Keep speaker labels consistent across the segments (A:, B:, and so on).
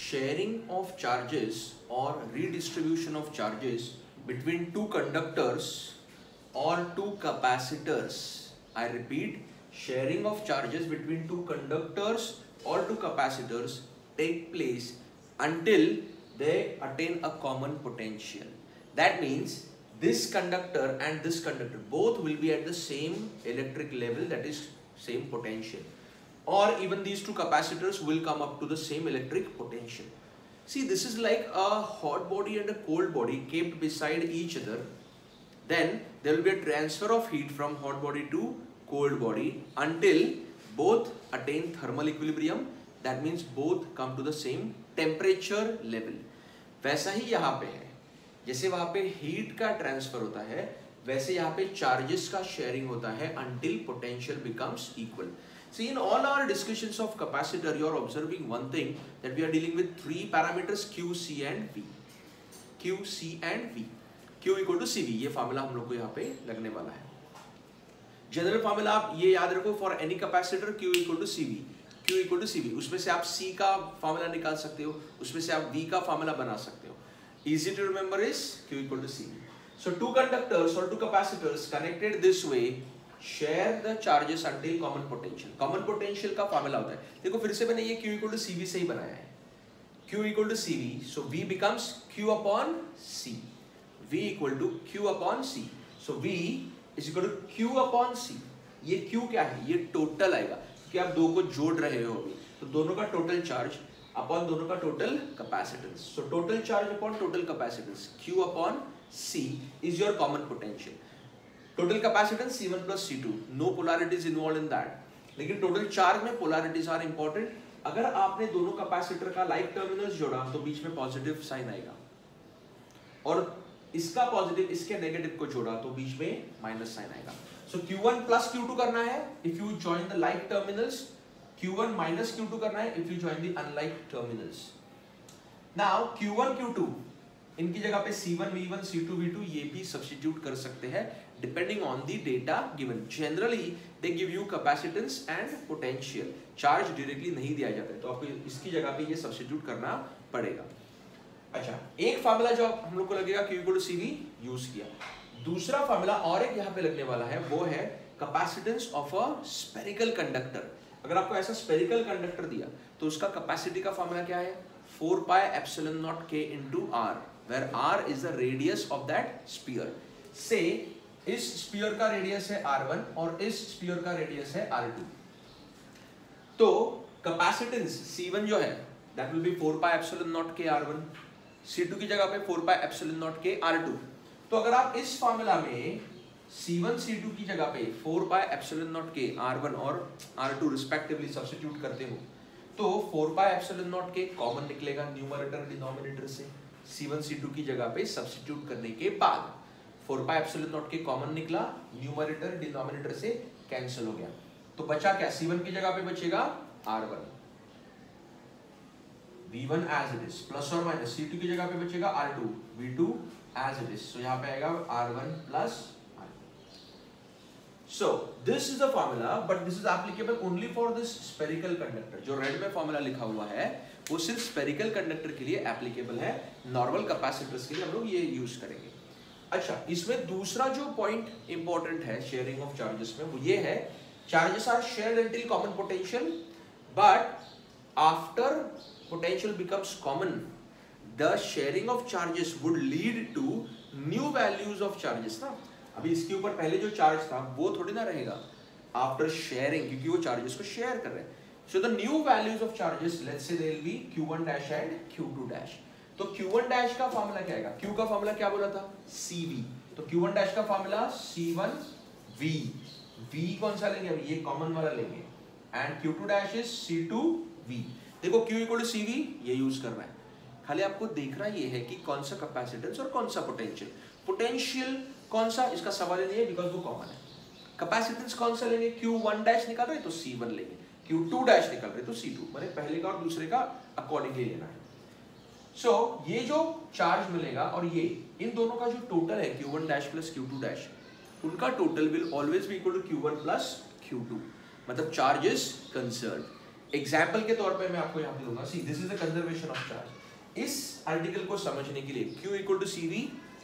A: sharing of charges or redistribution of charges between two conductors or two capacitors. I repeat, sharing of charges between two conductors or two capacitors take place until they attain a common potential. That means this conductor and this conductor both will be at the same electric level, that is same potential, or even these two capacitors will come up to the same electric potential. See, this is like a hot body and a cold body kept beside each other. Then there will be a transfer of heat from hot body to cold body until both attain thermal equilibrium. That means both come to the same temperature level. वैसा ही यहाँ पे है, जैसे वहाँ पे heat का transfer होता है वैसे यहाँ पे चार्जेस का शेयरिंग होता है until potential becomes equal. See, in all our discussions of capacitor, you are observing one thing, that we are dealing with three parameters Q, C and V. Q, C and V. Q equal to CV, ये formula हम लोग को यहाँ पे लगने वाला है. General formula आप ये याद रखो, for any capacitor Q equal to CV. Q equal to CV. उसमें से आप C का फार्मूला निकाल सकते हो, उसमें से आप V का फार्मूला बना सकते हो. Easy to remember is Q equal to CV. So two conductors or two capacitors connected this way share the charges until common potential. Common potential का फार्मूला होता है, देखो फिर से मैंने ये Q equal to CV से ही बनाया है. Q equal to CV, so V becomes Q upon C. V equal to Q upon C. So V is equal to Q upon C. ये Q क्या है? ये टोटल आएगा कि आप दो को जोड़ रहे हो अभी, तो दोनों का टोटल चार्ज अपॉन दोनों का total capacitance. So total charge upon total capacitance Q upon C is your common potential. Total capacitance C1 plus C2, no polarities involved in that. लेकिन टोटल चार्ज में polarities are important. अगर आपने दोनों capacitor का like terminals जोड़ा तो बीच में positive sign आएगा, और इसका पॉजिटिव इसके नेगेटिव को जोड़ा तो बीच में माइनस साइन आएगा. सो Q1 plus Q2 करना है if you join the like terminals, Q1 minus Q2 करना है if you join the unlike terminals. Now Q1 Q2 इनकी जगह पे C1 V1 C2 V2 ये भी सब्स्टिट्यूट कर सकते हैं depending on the data given. Generally they give you capacitance and potential. Charge directly नहीं दिया जाता है तो आपको इसकी जगह पे ये सब्स्टिट्यूट करना पड़ेगा. अच्छा, एक फार्मूला जो हम लोग को लगेगा Q equal to CV use किया. दूसरा फार्मूला और एक यहाँ पे लगने वाला है, वो है capacitance of a spherical conductor. अगर आपको ऐसा स्फेरिकल कंडक्टर दिया तो उसका कैपेसिटी का फार्मूला क्या है? 4 pi epsilon naught k into r, where r is the radius of that sphere. Say इस स्फीयर का रेडियस है r1 और इस स्फीयर का रेडियस है r2. तो कैपेसिटेंस C1 जो है that will be 4 pi epsilon naught k r1, C2 की जगह पे 4 pi epsilon naught k r2. तो अगर आप इस फार्मूला में C1 C2 की जगह पे 4 pi epsilon naught k r1 और r2 रिस्पेक्टिवली सब्स्टिट्यूट करते हो तो 4 pi epsilon naught k common निकलेगा न्यूमरेटर डिनोमिनेटर से. C1 C2 की जगह पे सब्स्टिट्यूट करने के बाद 4 pi epsilon naught k common निकला, न्यूमरेटर डिनोमिनेटर से कैंसिल हो गया, तो बचा क्या? C1 की जगह पे बचेगा r1, V1 as it is plus और माइनस, C2 की जगह पे बचेगा r2, V2 as it is. So यहाँ पे आएगा r1 plus r2. So this is the formula, but this is applicable only for this spherical conductor. जो red में फॉर्मूला लिखा हुआ है वो सिर्फ स्फेरिकल कंडक्टर के लिए एप्लीकेबल है, नॉर्मल कैपेसिटर्स के लिए हम लोग ये यूज करेंगे. अच्छा, इसमें दूसरा जो पॉइंट इंपॉर्टेंट है शेयरिंग ऑफ चार्जेस में वो ये है, charges are shared until common potential, but after potential becomes common, the sharing of charges would lead to new values of charges. ना अभी इसके ऊपर पहले जो चार्ज था वो थोड़ी ना रहेगा आफ्टर शेयरिंग, क्योंकि वो चार्जेस को शेयर कर रहे हैं. So the new values of charges, let's say they will be Q1 dash and Q2 dash. तो Q1 dash का फार्मूला क्या आएगा? Q का फार्मूला क्या बोला था? CV. तो Q1 dash का फार्मूला C1 V. V कौन सा लेंगे? अभी ये कॉमन वाला लेंगे. And Q2 dash is C2 V. देखो Q equal to CV ये यूज करना है. खाली आपको देखना ये है कि कौन सा कैपेसिटेंस और कौन सा पोटेंशियल. पोटेंशियल कौन सा, इसका सवाल नहीं है बिकॉज वो कॉमन है. कैपेसिटेंस कौन सा लेंगे? Q1 dash निकाल रहे तो C1 लेंगे, Q2 dash निकाल रहे तो C2. मैंने पहले का और दूसरे का अकॉर्डिंगली लेना है. सो ये जो चार्ज मिलेगा और ये इन दोनों का जो टोटल है Q1 dash plus Q2 dash, उनका total will always be equal to Q1 plus Q2. मतलब चार्ज इज कंसर्व्ड. एग्जाम्पल के तौर पे मैं आपको यहाँ पे दूंगा, see this is the conservation of charge. इस आर्टिकल को समझने के लिए Q इक्वल टू CV,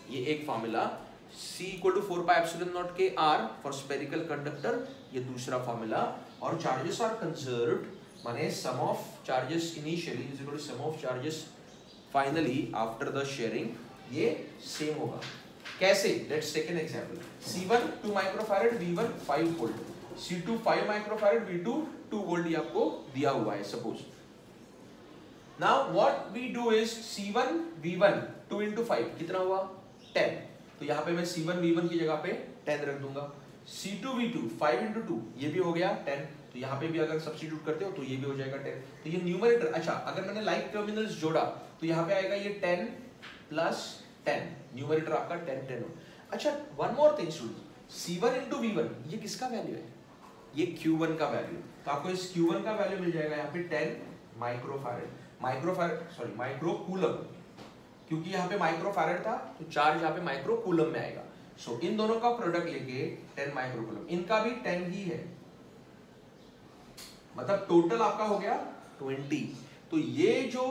A: ये एक फॉर्मूला, C इक्वल टू 4πε0 के R फॉर स्पेरिकल कंडक्टर, ये दूसरा फॉर्मूला, और चार्जेस आर कंजर्व्ड माने sum of charges initially is equal to sum of charges finally after the sharing, ये सेम होगा। कैसे? Let's take an example. C1 2 microfarad, V1 5 volt, C2 5 microfarad, V2 2 volt, ये आपको दिया हुआ है suppose. Now what we do is C1 V1 2 into 5 कितना हुआ 10, तो यहाँ पे मैं C1 V1 की जगह पे 10 रख दूंगा। C2 V2 5 into 2 ये भी हो गया 10, तो यहाँ पे भी अगर सब्स्टिट्यूट करते हो तो ये भी हो जाएगा 10। तो ये न्यूमरेटर, अच्छा अगर मैंने लाइक टर्मिनल्स जोड़ा तो यहाँ पे आएगा ये 10 प्लस 10, न्यूमरेटर आपका 10 10 हो। अच्छा one more thing student, C1 into V1 ये किसका वैल्यू है? ये Q1 का वैल्यू, तो आपको इस Q1 का वैल्यू मिल जाएगा यहाँ पे 10 माइक्रोफैरड, सॉरी माइक्रोकूलम, क्योंकि यहाँ पे माइक्रोफैरड था तो चार्ज यहाँ पे माइक्रोकूलम में आएगा। सो इन दोनों का प्रोडक्ट लेके 10 माइक्रोकूलम, इनका भी 10 ही है, मतलब टोटल आपका हो गया 20। तो ये जो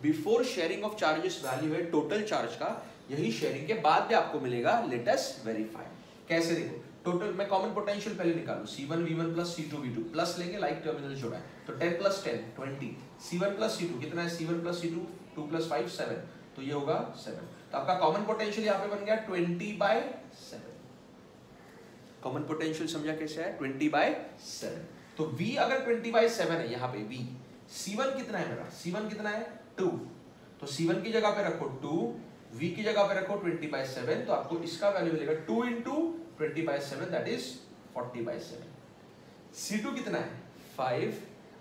A: before sharing of charges value है टोटल चार्ज का, यही शेयरिंग के बाद भी आपको मिलेगा। Let us verify. कैसे? देखो टोटल मैं कॉमन पोटेंशियल पहले निकालूं, C1 V1 plus C2 V2 plus लेंगे लाइक टर्मिनल जोड़ा है, तो 10 प्लस 10 20, C1 प्लस C2 कितना है? C1 प्लस C2 2 प्लस 5 7, तो ये होगा 7। तो आपका कॉमन पोटेंशियल यहाँ पे बन गया 20/7। कॉमन पोटेंशियल समझा कैसे है? 20/7। तो V अगर 20/7 है, यहाँ पे V, C1 कितना है मेरा? C1 कितना है 2, तो C1 की जगह पे रखो 2, V की जगह पे रखो 20/7, तो आपको इसका वैल्यू मिलेगा 2 into 20/7 दैट इज 40/7। C2 कितना है 5,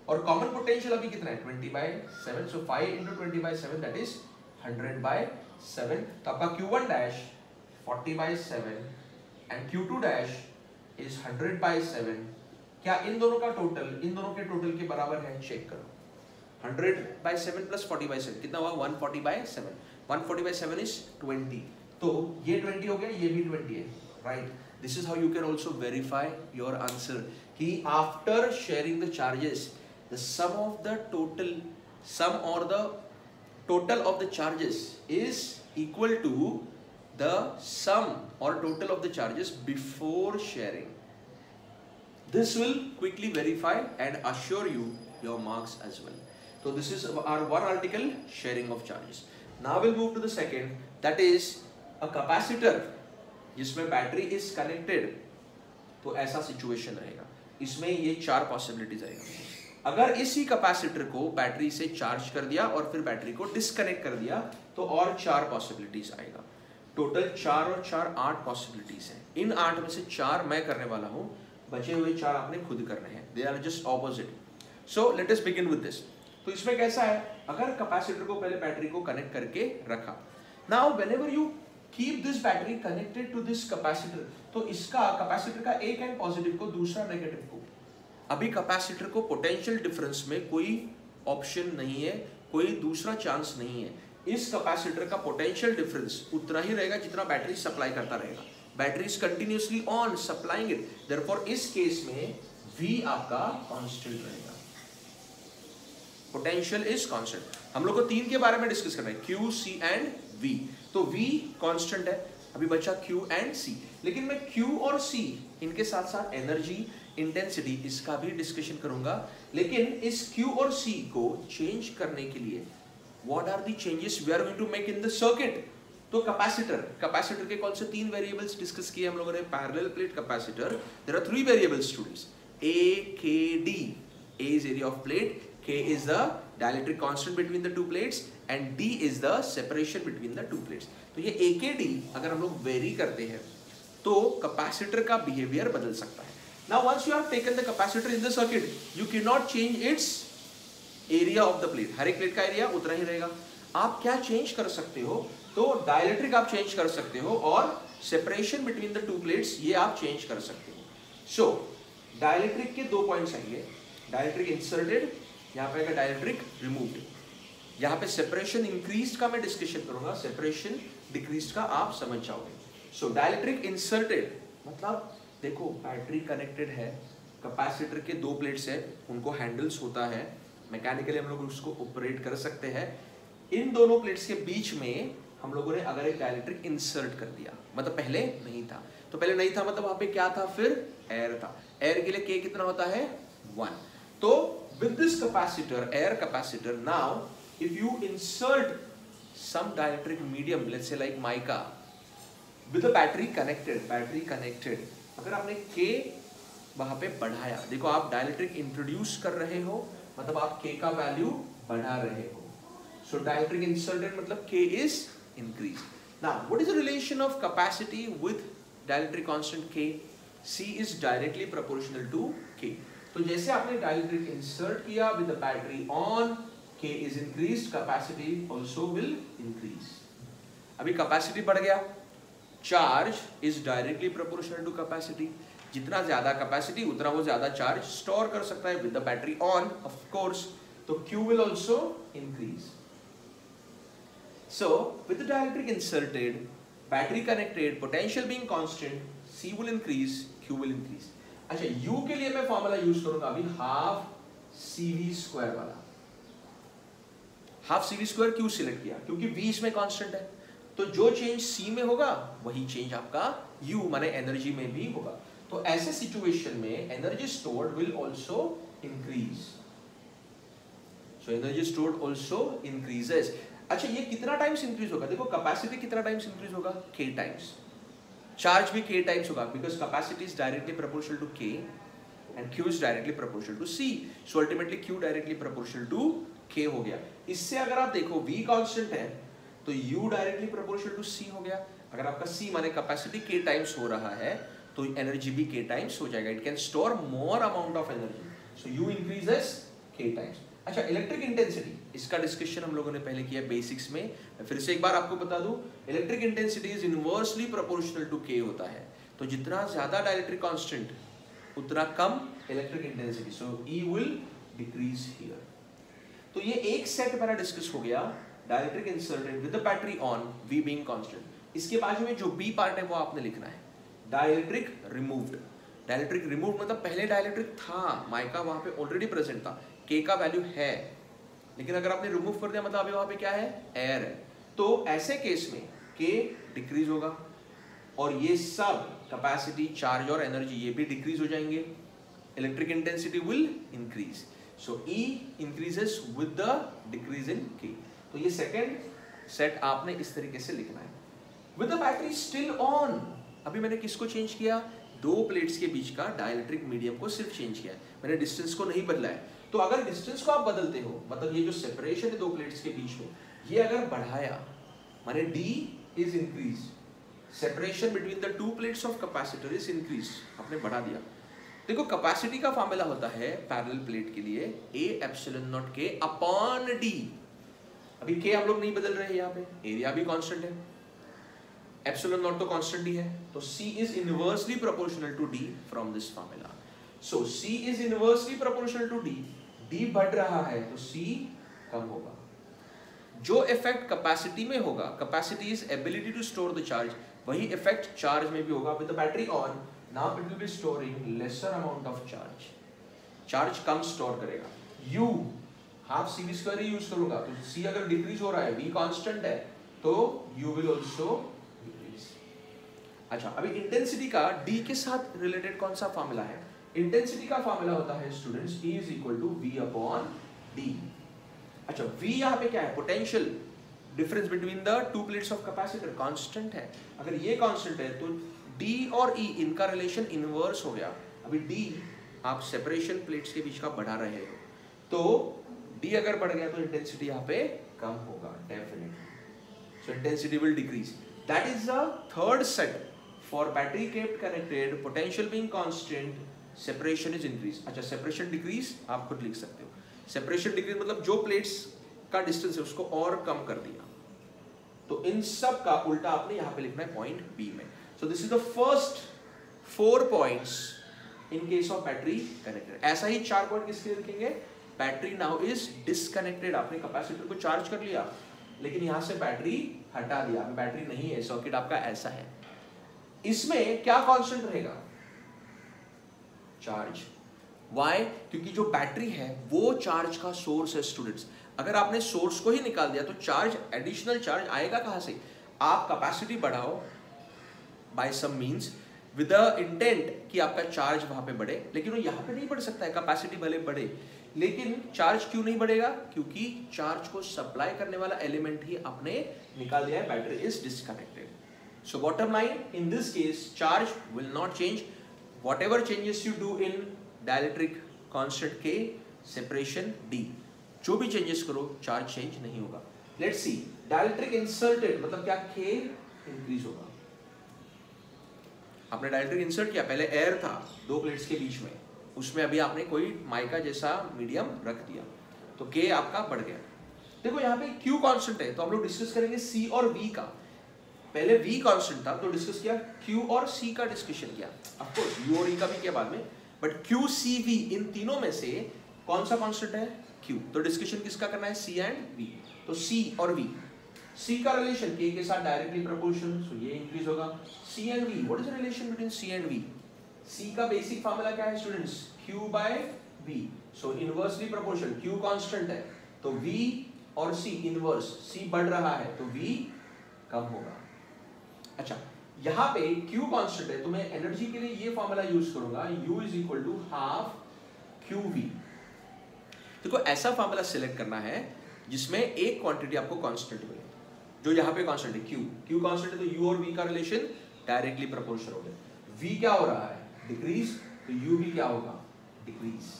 A: और कॉमन पोटेंशियल अभी कितना है 20/7, सो 5 into 20/7 दैट इज 100/7। तो आपका Q1 dash 40/7 and Q2 dash is 100/7। क्या इन दोनों का टोटल इन दोनों के टोटल के बराबर है? चेक करो, 100/7 प्लस 40/7 कितना हुआ? 140/7। 140/7 इज 20, तो ये 20 हो गया, ये भी 20 है, right? This is how you can also verify your answer कि after sharing the charges, the sum of the total of the charges is equal to the sum or total of the charges before sharing. This will quickly verify and assure you your marks as well. So this is our one article, sharing of charges. Now we'll move to the second, that is a capacitor जिसमें battery is connected. तो ऐसा situation रहेगा, इसमें ये 4 possibilities आएगा। अगर इसी capacitor को बैटरी से चार्ज कर दिया और फिर बैटरी को डिस्कनेक्ट कर दिया तो और 4 पॉसिबिलिटीज आएगा। टोटल 4 और 4 8 पॉसिबिलिटीज हैं। इन 8 में से 4 मैं करने वाला हूं, बचे हुए 4 आपने खुद करने हैं। They are just opposite. So let us begin with this. तो इसमें कैसा है, अगर कैपेसिटर को पहले बैटरी को कनेक्ट करके रखा, now whenever you keep this battery connected to this capacitor, तो इसका कैपेसिटर का एक एंड पॉजिटिव को, दूसरा नेगेटिव को। अभी कैपेसिटर को पोटेंशियल डिफरेंस में कोई ऑप्शन नहीं है, कोई दूसरा चांस नहीं है। इस कैपेसिटर का पोटेंशियल डिफरेंस उतना ही रहेगा जितना बैटरी सप्लाई करता रहेगा। Battery is continuously on supplying it, therefore इस केस में V आपका कांस्टेंट रहेगा, पोटेंशियल इज कांस्टेंट। हम लोग को 3 के बारे में डिस्कस करना है, Q, C एंड V। तो V कांस्टेंट है, अभी बचा Q एंड C। लेकिन मैं Q और C इनके साथ साथ एनर्जी, इंटेंसिटी, इसका भी डिस्कशन करूंगा। लेकिन इस Q और C को चेंज करने के लिए what are the changes we are going to make in the circuit. तो कैपेसिटर के कौन से 3 वेरिएबल्स डिस्कस किए हम लोगों ने? Parallel plate capacitor, there are 3 variables students, A, K, D। A is area of plate, K is the dielectric constant between the two plates and D is the separation between the two plates। तो ये A K D अगर हम लोग very करते हैं तो capacitor का behaviour बदल सकता है। Now once you have taken the capacitor in the circuit, you cannot change its area of the plate। हर एक प्लेट का एरिया उतना ही रहेगा। आप क्या चेंज कर सकते हो? तो डाइलेक्ट्रिक आप चेंज कर सकते हो और सेपरेशन बिटवीन द 2 प्लेट्स ये आप चेंज कर सकते हो। सो डाइलेक्ट्रिक के 2 पॉइंट्स आएंगे, डाइलेक्ट्रिक इंसर्टेड, यहाँ पे डाइलेक्ट्रिक रिमूव्ड। यहाँ पे सेपरेशन इंक्रीज का मैं डिस्कशन करूंगा, सेपरेशन डिक्रीज का आप समझ जाओगे। सो डाइलेक्ट्रिक इंसर्टेड मतलब देखो बैटरी कनेक्टेड है, कैपेसिटर के दो प्लेट्स है, उनको हैंडल्स होता है, मैकेनिकली हम लोग उसको ऑपरेट कर सकते हैं। इन दोनों प्लेट्स के बीच में हम लोगों ने अगर एक डाइलेक्ट्रिक इंसर्ट कर दिया, मतलब पहले नहीं था, तो पहले नहीं था मतलब वहां पे क्या था, फिर एयर था। एयर के लिए K कितना होता है, 1। तो with this capacitor, air capacitor, now if you insert some dielectric medium, let's say like mica, with the battery connected, अगर आपने K वहां पे बढ़ाया, देखो आप डाइलेक्ट्रिक इंट्रोड्यूस कर रहे हो, मतलब आप K का वैल्यू बढ़ा रहे हो। सो डाइलेक्ट्रिक इंसर्टेड मतलब K is increased. Now, what is the relation of capacity with dielectric constant K? C is directly proportional to K. तो जैसे आपने डाइलेक्ट्रिक इंसर्ट किया with the battery on, K is increased, capacity also will increase. अभी capacity बढ़ गया, charge is directly proportional to capacity. जितना ज्यादा capacity उतना वो ज्यादा charge स्टोर कर सकता है with the battery on, of course. तो Q will also increase. So, with the dielectric inserted, battery connected, potential being constant, C will increase, Q will increase. अच्छा, U के लिए मैं फॉर्मूला यूज करूंगा अभी हाफ CV स्क्वायर वाला। Half CV square क्यों select किया, क्योंकि V इसमें कांस्टेंट है, तो जो चेंज C में होगा वही चेंज आपका U माने एनर्जी में भी होगा। तो ऐसे सिचुएशन में energy stored will also increase. So energy stored also increases. अच्छा, ये कितना टाइम्स इंक्रीज होगा, देखो कैपेसिटी कितना टाइम्स इंक्रीज होगा, K टाइम्स, चार्ज भी K टाइम्स होगा, because capacity is directly proportional to K and Q is directly proportional to C, so ultimately Q directly proportional to K हो गया। इससे अगर आप देखो V कांस्टेंट है तो U directly proportional to C हो गया। अगर आपका C माने कैपेसिटी K टाइम्स हो रहा है तो एनर्जी भी K टाइम्स हो जाएगा, it can store more amount of energy, so U increases K times. अच्छा, इलेक्ट्रिक इंटेंसिटी, इसका डिस्कशन हम लोगों ने पहले किया बेसिक्स में, फिर से एक बार आपको बता दूं, electric intensity is inversely proportional to K होता है, तो जितना ज्यादा डाइलेक्ट्रिक कांस्टेंट उतना कम electric intensity, so E will decrease here. तो ये एक सेट मेरा डिस्कस हो गया, dielectric inserted with the battery on, V being constant. इसके बाजू में जो B पार्ट है वो आपने लिखना है, डाइलेक्ट्रिक रिमूव्ड। डाइलेक्ट्रिक रिमूव्ड मतलब पहले डाइलेक्ट्रिक था, माइका वहां पे ऑलरेडी प्रेजेंट था, K का वैल्यू है, लेकिन अगर आपने रिमूव कर दिया मतलब अभी वहां पे क्या है, एयर है, तो ऐसे केस में K डिक्रीज होगा और ये सब कैपेसिटी, चार्ज और एनर्जी ये भी डिक्रीज हो जाएंगे, electric intensity will increase, so E increases with the decrease in K। तो ये सेकंड सेट आपने इस तरीके से लिखना है। With the battery still on, अभी मैंने किसको चेंज किया, दो प्लेट्स के बीच का डाइलेक्ट्रिक मीडियम को सिर्फ चेंज किया है, मैंने डिस्टेंस को नहीं बदला है। तो अगर डिस्टेंस को आप बदलते हो, मतलब ये जो सेपरेशन है दो प्लेट्स के बीच में, ये अगर बढ़ाया माने D is increase, separation between the two plates of capacitor is increase, आपने बढ़ा दिया। देखो कैपेसिटी का फॉर्मूला होता है पैरेलल प्लेट के लिए A epsilon naught K upon D। अभी K हम लोग नहीं बदल रहे हैं, यहाँ पे एरिया भी कांस्टेंट है, एप्सिलॉन नॉट तो कांस्टेंट ही है, तो C is inversely proportional to D from this formula. So C is inversely proportional to D, D बढ़ रहा है तो C कम होगा। जो इफेक्ट कैपेसिटी में होगा, capacity is ability to store the charge, वही इफेक्ट चार्ज में भी होगा। With the battery on, now it will be storing lesser amount of charge, charge कम स्टोर करेगा। U हाफ CV स्क्वायर ही यूज करूंगा, तो C अगर डिक्रीज हो रहा है, V कांस्टेंट है, तो U विल आल्सो डिक्रीज। अच्छा, अभी इंटेंसिटी का D के साथ रिलेटेड कौन सा फॉर्मूला है, इंटेंसिटी का फॉर्मूला होता है students E is equal to V upon D। अच्छा, V यहाँ पे क्या है, potential difference between the two plates of capacitor, constant है। अगर ये कांस्टेंट है तो D और E इनका रिलेशन इनवर्स हो गया। अभी D आप सेपरेशन प्लेट्स के बीच का बढ़ा रहे हो, तो D अगर बढ़ गया तो इंटेंसिटी यहाँ पे कम होगा definitely, so intensity will decrease. That is the third set for battery kept connected, potential being constant, separation is increase. अच्छा, सेपरेशन डिक्रीज आप खुद लिख सकते हो, सेपरेशन डिक्रीज मतलब जो प्लेट्स का डिस्टेंस है उसको और कम कर दिया, तो इन सब का उल्टा आपने यहाँ पे लिखना है पॉइंट बी में। सो this is the first 4 points in case of battery connected. ऐसा ही 4 पॉइंट किसके लिखेंगे, बैटरी नाउ इज डिसकनेक्टेड, आपने कैपेसिटर को चार्ज कर लिया लेकिन यहां से बैटरी हटा दिया, बैटरी नहीं है, सर्किट आपका ऐसा है। इसमें क्या कांस्टेंट रहेगा, चार्ज। वाई? क्योंकि जो बैटरी है वो चार्ज का सोर्स है स्टूडेंट्स। अगर आपने सोर्स को ही निकाल दिया तो चार्ज, एडिशनल चार्ज आएगा कहां से? आप कैपेसिटी बढ़ाओ by some means with the intent कि आपका चार्ज वहां पे बढ़े, लेकिन वो यहाँ पे नहीं बढ़ सकता है। कैपेसिटी भले बढ़े लेकिन चार्ज क्यों नहीं बढ़ेगा? क्योंकि चार्ज को सप्लाई करने वाला एलिमेंट ही आपने निकाल दिया है, battery is disconnected. So bottom line, in this case charge will not change, whatever changes you do in dielectric constant K, separation D, जो भी चेंजेस करो चार्ज चेंज नहीं होगा। लेट्स सी, डाइलेक्ट्रिक इंसर्टेड मतलब क्या? K इंक्रीज होगा। आपने dielectric insert किया, पहले एयर था दो प्लेट्स के बीच में, उसमें अभी आपने कोई माइका जैसा मीडियम रख दिया तो K आपका बढ़ गया। देखो यहाँ पे Q कांस्टेंट है तो हम लोग डिस्कस करेंगे C और V का। पहले V कांस्टेंट था तो डिस्कस किया, Q और C का डिस्कशन किया, ऑफ कोर्स U और E का भी किया बाद में, बट Q C V इन तीनों में से कौन सा कांस्टेंट है? Q। तो डिस्कशन किसका करना है? C and V। तो C और V, C का रिलेशन K के साथ डायरेक्टली प्रोपोर्शनल, सो ये इंक्रीज होगा। C and V, what is the relation between C and V? C का बेसिक फार्मूला क्या है students? Q by V, so inversely proportional. Q constant है तो V और C इनवर्स, C बढ़ रहा है तो V कम होगा। अच्छा, यहाँ पे Q कांस्टेंट है तो मैं एनर्जी के लिए ये फॉर्मूला यूज करूंगा, U is equal to half QV। देखो ऐसा फॉर्मूला सिलेक्ट करना है जिसमें एक क्वांटिटी आपको कांस्टेंट मिले, जो यहाँ पे कांस्टेंट है Q कांस्टेंट है तो U और V का रिलेशन डायरेक्टली प्रोपोर्शनल हो गया। V क्या हो रहा है? डिक्रीज, तो U भी क्या होगा? डिक्रीज।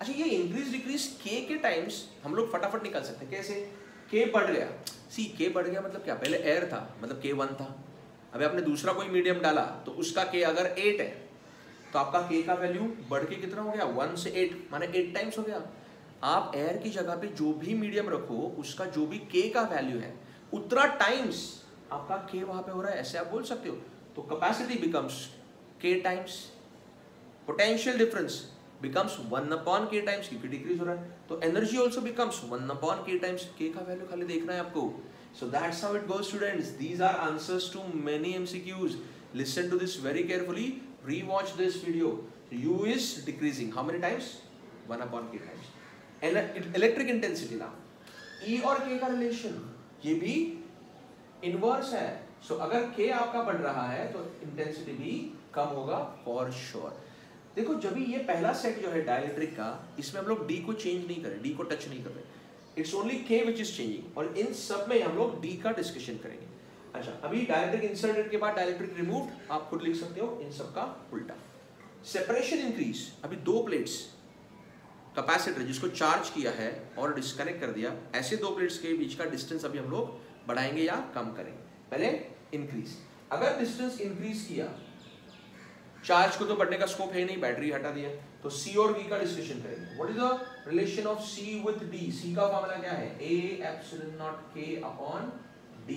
A: अच्छा, ये इंक्रीज डिक्रीज K के टाइम्स हम लोग फटाफट निकाल सकते हैं। कैसे? K बढ़ गया, सी K बढ़ गया मतलब क्या? पहले एयर था मतलब K1 था, अभी आपने दूसरा कोई मीडियम डाला तो उसका K अगर 8 है तो आपका K का वैल्यू बढ़ के कितना हो गया? 1 से 8 माने 8 टाइम्स हो गया। आप एयर की जगह पे जो भी मीडियम रखो उसका जो भी K का वैल्यू है उतना टाइम्स आपका K वहां पे हो रहा है, ऐसे आप बोल सकते हो। तो capacity becomes K times, potential difference becomes 1/K times, क्योंकि डिक्रीज हो रहा है, तो energy also becomes 1/K times. K का वैल्यू खाली देखना है आपको। So that's how it goes, students. These are answers to many MCQs. Listen to this very carefully. Rewatch this video. U is decreasing. How many times? 1/K times. Electric intensity now. E और K का relation ये भी inverse है. So अगर K आपका बढ़ रहा है तो intensity भी कम होगा for sure. देखो जब भी ये पहला सेट जो है डाइलेक्ट्रिक का, इसमें हम लोग D को चेंज नहीं करें, D को टच नहीं कर रहे, it's only K which is changing, और इन सब में हम लोग D का डिस्कशन करेंगे। अच्छा, अभी डाइलेक्ट्रिक इंसर्टेड के बाद डाइलेक्ट्रिक रिमूव्ड, आप खुद लिख सकते हो इन सब का उल्टा। सेपरेशन इंक्रीज, अभी दो प्लेट्स कैपेसिटर जिसको चार्ज किया है और डिस्कनेक्ट कर दिया, ऐसे दो प्लेट्स के बीच का डिस्टेंस अभी हम लोग बढ़ाएंगे या कम करेंगे। पहले इंक्रीज, अगर डिस्टेंस इंक्रीज किया, चार्ज को तो बढ़ने का स्कोप है नहीं, बैटरी हटा दिया, तो C और V का डिस्कशन करेंगे। What is the relation of C with D? C का फार्मूला क्या है? A epsilon naught K upon D।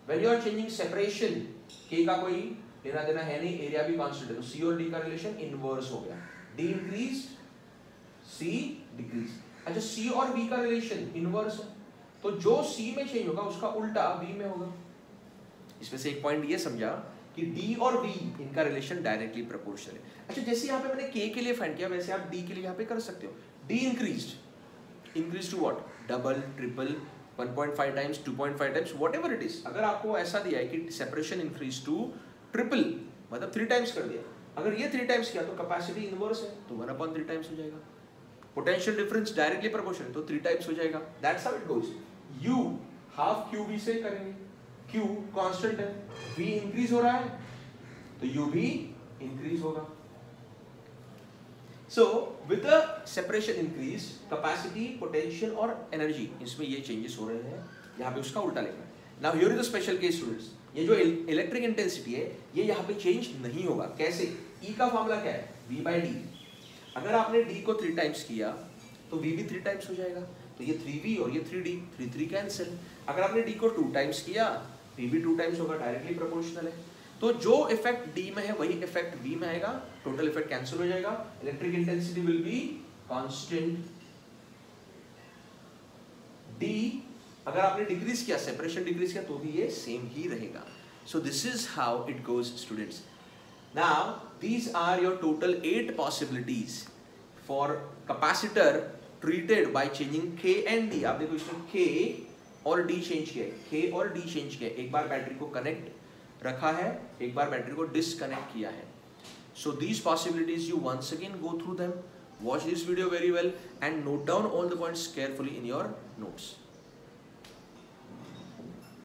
A: When you are changing separation, K का कोई लेना देना है नहीं, एरिया भी कांस्टेंट है, तो C और D का रिलेशन इनवर्स हो गया। D increase, C decrease. अच्छा, C और V का रिलेशन इनवर्स है, तो जो C में चेंज होगा उसका उल्टा V में होगा। इसमें से एक पॉइंट ये समझा कि D और V इनका रिलेशन डायरेक्टली प्रोपोर्शनल है। अच्छा, जैसे यहाँ पे मैंने K के लिए फाइंड किया वैसे आप D के लिए यहाँ पे कर सकते हो। D increase to what? Double, triple, 1.5 times, 2.5 times, whatever it is. अगर आपको ऐसा दिया है कि सेपरेशन इंक्रीज टू ट्रिपल मतलब 3 टाइम्स कर दिया, अगर ये 3 टाइम्स किया तो कैपेसिटी इनवर्स है तो 1/3 टाइम्स हो जाएगा। पोटेंशियल डिफरेंस डायरेक्टली प्रोपोर्शनल तो 3 टाइम्स हो जाएगा। That's how it goes. U half QV से करेंगे, Q कांस्टेंट है, V इंक्रीज हो रहा है तो U भी इंक्रीज होगा। So with the separation increase, capacity, potential और energy, इसमें ये changes हो रहे हैं, यहाँ पे उसका उल्टा लिखना है। Now here is the special case students, ये जो electric intensity है ये यहाँ पे change नहीं होगा। कैसे? E का फार्मूला क्या है? V by D। अगर आपने D को 3 टाइम्स किया तो V भी 3 टाइम्स हो जाएगा, तो ये 3V और ये 3D, 3 कैंसिल। अगर आपने D को 2 टाइम्स किया, V भी 2 टाइम्स होगा, डायरेक्टली प्रोपोर्शनल है, तो जो इफेक्ट D में है वही इफेक्ट V में आएगा, टोटल इफेक्ट कैंसिल हो जाएगा, electric intensity will be constant. D अगर आपने डिक्रीज किया, सेपरेशन डिक्रीज किया तो भी ये सेम ही रहेगा। So this is how it goes students. Now these are your total 8 possibilities for capacitor treated by changing K and D. आप देखो इसमें K और D चेंज किया है, K और D चेंज किया है, एक बार बैटरी को कनेक्ट रखा है, एक बार बैटरी को डिसकनेक्ट किया है. So these possibilities you once again go through them, watch this video very well and note down all the points carefully in your notes.